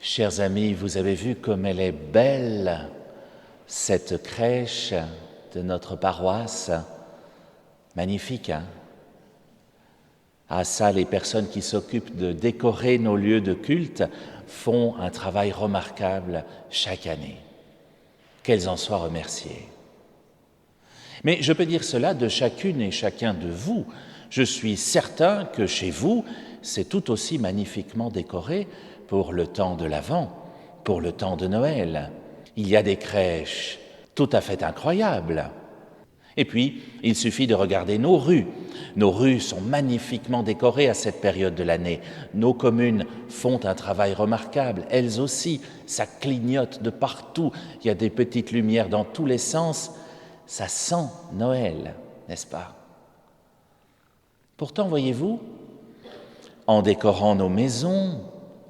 Chers amis, vous avez vu comme elle est belle, cette crèche de notre paroisse. Magnifique, hein? Ah ça, les personnes qui s'occupent de décorer nos lieux de culte font un travail remarquable chaque année. Qu'elles en soient remerciées. Mais je peux dire cela de chacune et chacun de vous. Je suis certain que chez vous, c'est tout aussi magnifiquement décoré pour le temps de l'Avent, pour le temps de Noël. Il y a des crèches tout à fait incroyables. Et puis, il suffit de regarder nos rues. Nos rues sont magnifiquement décorées à cette période de l'année. Nos communes font un travail remarquable. Elles aussi, ça clignote de partout. Il y a des petites lumières dans tous les sens. Ça sent Noël, n'est-ce pas? Pourtant, voyez-vous, en décorant nos maisons,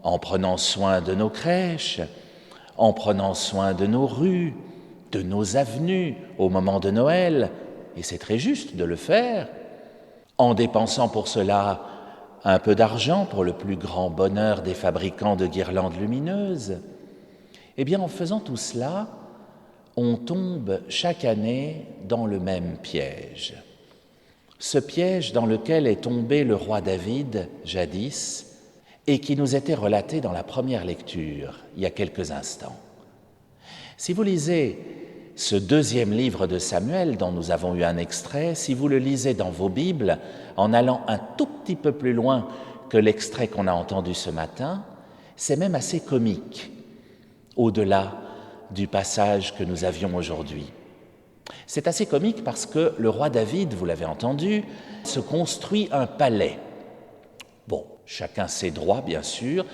en prenant soin de nos crèches, en prenant soin de nos rues, de nos avenues au moment de Noël, et c'est très juste de le faire, en dépensant pour cela un peu d'argent pour le plus grand bonheur des fabricants de guirlandes lumineuses, eh bien en faisant tout cela, on tombe chaque année dans le même piège. Ce piège dans lequel est tombé le roi David, jadis, et qui nous était relaté dans la première lecture, il y a quelques instants. Si vous lisez ce deuxième livre de Samuel, dont nous avons eu un extrait, si vous le lisez dans vos Bibles, en allant un tout petit peu plus loin que l'extrait qu'on a entendu ce matin, c'est même assez comique, au-delà du passage que nous avions aujourd'hui. C'est assez comique parce que le roi David, vous l'avez entendu, se construit un palais. Bon, chacun ses droits, bien sûr,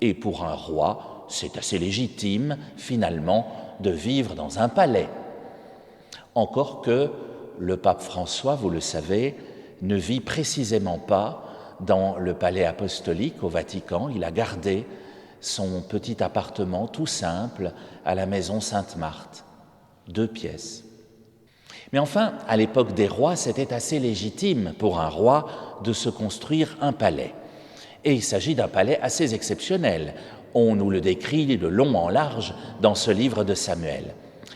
et pour un roi, c'est assez légitime, finalement, de vivre dans un palais. Encore que le pape François, vous le savez, ne vit précisément pas dans le palais apostolique au Vatican. Il a gardé son petit appartement tout simple à la maison Sainte-Marthe, 2 pièces. Mais enfin, à l'époque des rois, c'était assez légitime pour un roi de se construire un palais. Et il s'agit d'un palais assez exceptionnel. On nous le décrit de long en large dans ce livre de Samuel.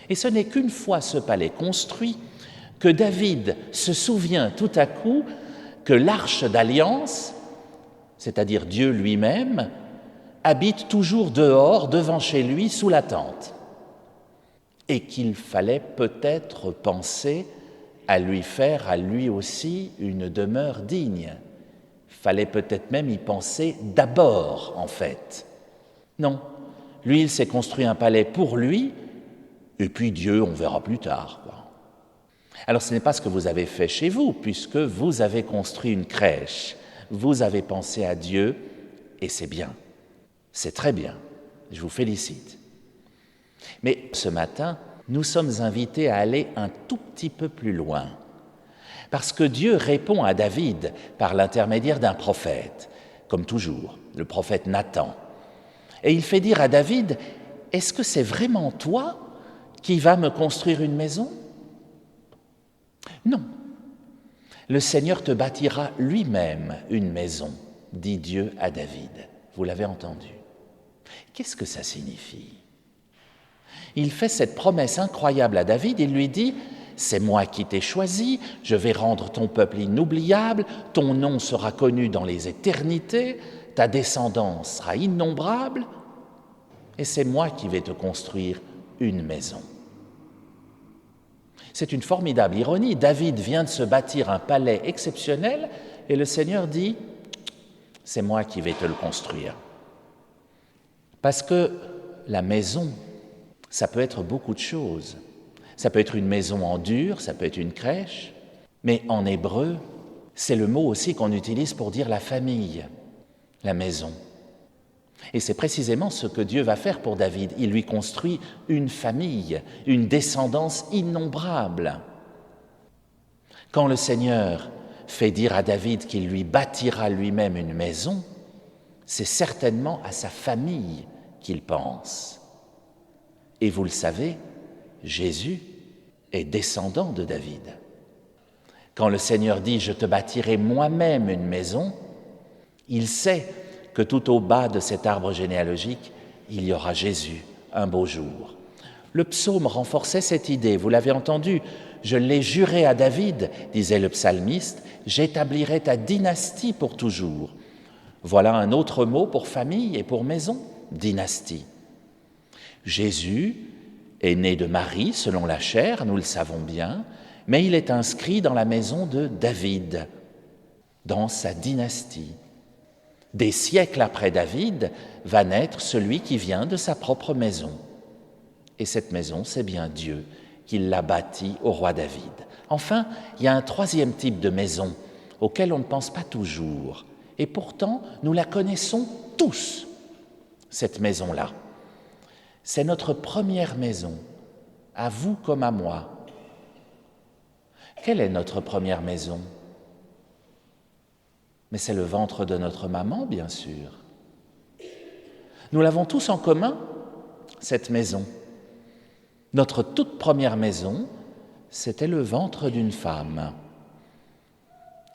Et ce n'est qu'une fois ce palais construit que David se souvient tout à coup que l'arche d'alliance, c'est-à-dire Dieu lui-même, habite toujours dehors, devant chez lui, sous la tente. Et qu'il fallait peut-être penser à lui faire à lui aussi une demeure digne. Fallait peut-être même y penser d'abord, en fait. Non, lui, il s'est construit un palais pour lui, et puis Dieu, on verra plus tard, quoi. Alors ce n'est pas ce que vous avez fait chez vous, puisque vous avez construit une crèche, vous avez pensé à Dieu, et c'est bien, c'est très bien, je vous félicite. Mais ce matin, nous sommes invités à aller un tout petit peu plus loin, parce que Dieu répond à David par l'intermédiaire d'un prophète, comme toujours, le prophète Nathan. Et il fait dire à David, « Est-ce que c'est vraiment toi qui vas me construire une maison ?» Non, le Seigneur te bâtira lui-même une maison, dit Dieu à David. Vous l'avez entendu. Qu'est-ce que ça signifie ? Il fait cette promesse incroyable à David, il lui dit « C'est moi qui t'ai choisi, je vais rendre ton peuple inoubliable, ton nom sera connu dans les éternités, ta descendance sera innombrable, et c'est moi qui vais te construire une maison. » C'est une formidable ironie. David vient de se bâtir un palais exceptionnel, et le Seigneur dit « C'est moi qui vais te le construire. » Parce que la maison, ça peut être beaucoup de choses. Ça peut être une maison en dur, ça peut être une crèche, mais en hébreu, c'est le mot aussi qu'on utilise pour dire la famille, la maison. Et c'est précisément ce que Dieu va faire pour David. Il lui construit une famille, une descendance innombrable. Quand le Seigneur fait dire à David qu'il lui bâtira lui-même une maison, c'est certainement à sa famille qu'il pense. Et vous le savez, Jésus est descendant de David. Quand le Seigneur dit « Je te bâtirai moi-même une maison », il sait que tout au bas de cet arbre généalogique, il y aura Jésus un beau jour. Le psaume renforçait cette idée, vous l'avez entendu, « Je l'ai juré à David », disait le psalmiste, « j'établirai ta dynastie pour toujours ». Voilà un autre mot pour famille et pour maison, dynastie. Jésus est né de Marie selon la chair, nous le savons bien, mais il est inscrit dans la maison de David, dans sa dynastie. Des siècles après David va naître celui qui vient de sa propre maison. Et cette maison, c'est bien Dieu qui l'a bâtie au roi David. Enfin, il y a un troisième type de maison auquel on ne pense pas toujours. Et pourtant, nous la connaissons tous, cette maison-là. C'est notre première maison, à vous comme à moi. Quelle est notre première maison ? Mais c'est le ventre de notre maman, bien sûr. Nous l'avons tous en commun, cette maison. Notre toute première maison, c'était le ventre d'une femme.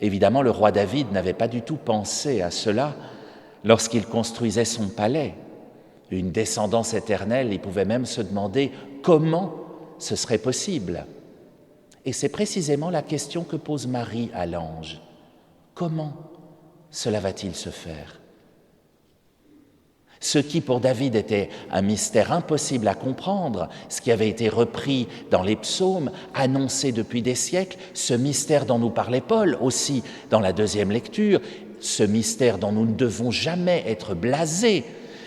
Évidemment, le roi David n'avait pas du tout pensé à cela lorsqu'il construisait son palais. Une descendance éternelle, il pouvait même se demander comment ce serait possible. Et c'est précisément la question que pose Marie à l'ange. Comment cela va-t-il se faire ? Ce qui pour David était un mystère impossible à comprendre, ce qui avait été repris dans les psaumes, annoncé depuis des siècles, ce mystère dont nous parlait Paul aussi dans la deuxième lecture, ce mystère dont nous ne devons jamais être blasés,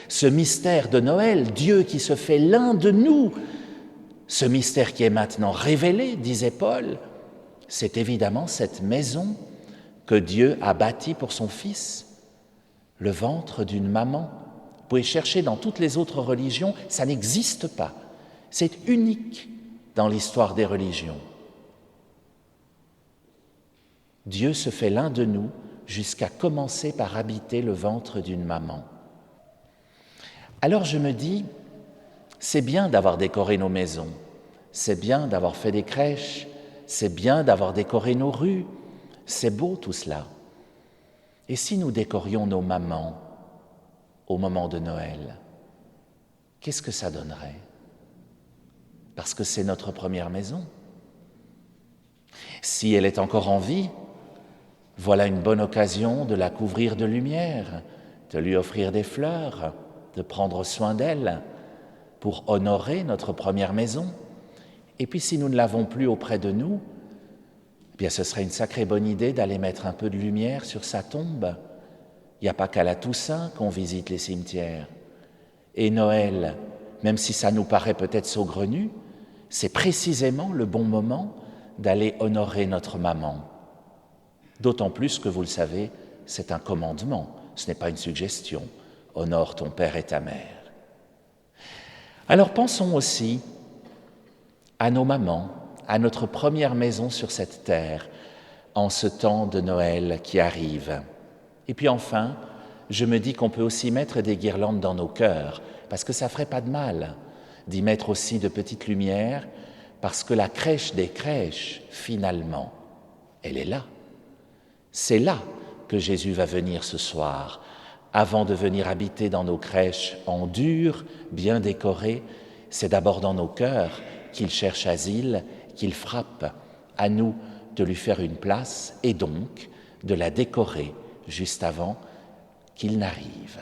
ce mystère de Noël, Dieu qui se fait l'un de nous, ce mystère qui est maintenant révélé, disait Paul, c'est évidemment cette maison que Dieu a bâtie pour son Fils, le ventre d'une maman. Vous pouvez chercher dans toutes les autres religions, ça n'existe pas. C'est unique dans l'histoire des religions. Dieu se fait l'un de nous jusqu'à commencer par habiter le ventre d'une maman. Alors je me dis, c'est bien d'avoir décoré nos maisons, c'est bien d'avoir fait des crèches, c'est bien d'avoir décoré nos rues, c'est beau tout cela. Et si nous décorions nos mamans au moment de Noël, qu'est-ce que ça donnerait ? Parce que c'est notre première maison. Si elle est encore en vie, voilà une bonne occasion de la couvrir de lumière, de lui offrir des fleurs, de prendre soin d'elle pour honorer notre première maison. Et puis si nous ne l'avons plus auprès de nous, eh bien ce serait une sacrée bonne idée d'aller mettre un peu de lumière sur sa tombe. Il n'y a pas qu'à la Toussaint qu'on visite les cimetières. Et Noël, même si ça nous paraît peut-être saugrenu, c'est précisément le bon moment d'aller honorer notre maman. D'autant plus que, vous le savez, c'est un commandement, ce n'est pas une suggestion. Honore ton père et ta mère. Alors pensons aussi à nos mamans, à notre première maison sur cette terre, en ce temps de Noël qui arrive. Et puis enfin, je me dis qu'on peut aussi mettre des guirlandes dans nos cœurs, parce que ça ne ferait pas de mal d'y mettre aussi de petites lumières, parce que la crèche des crèches, finalement, elle est là. C'est là que Jésus va venir ce soir, avant de venir habiter dans nos crèches en dur, bien décorées. C'est d'abord dans nos cœurs qu'il cherche asile, qu'il frappe, à nous de lui faire une place et donc de la décorer juste avant qu'il n'arrive.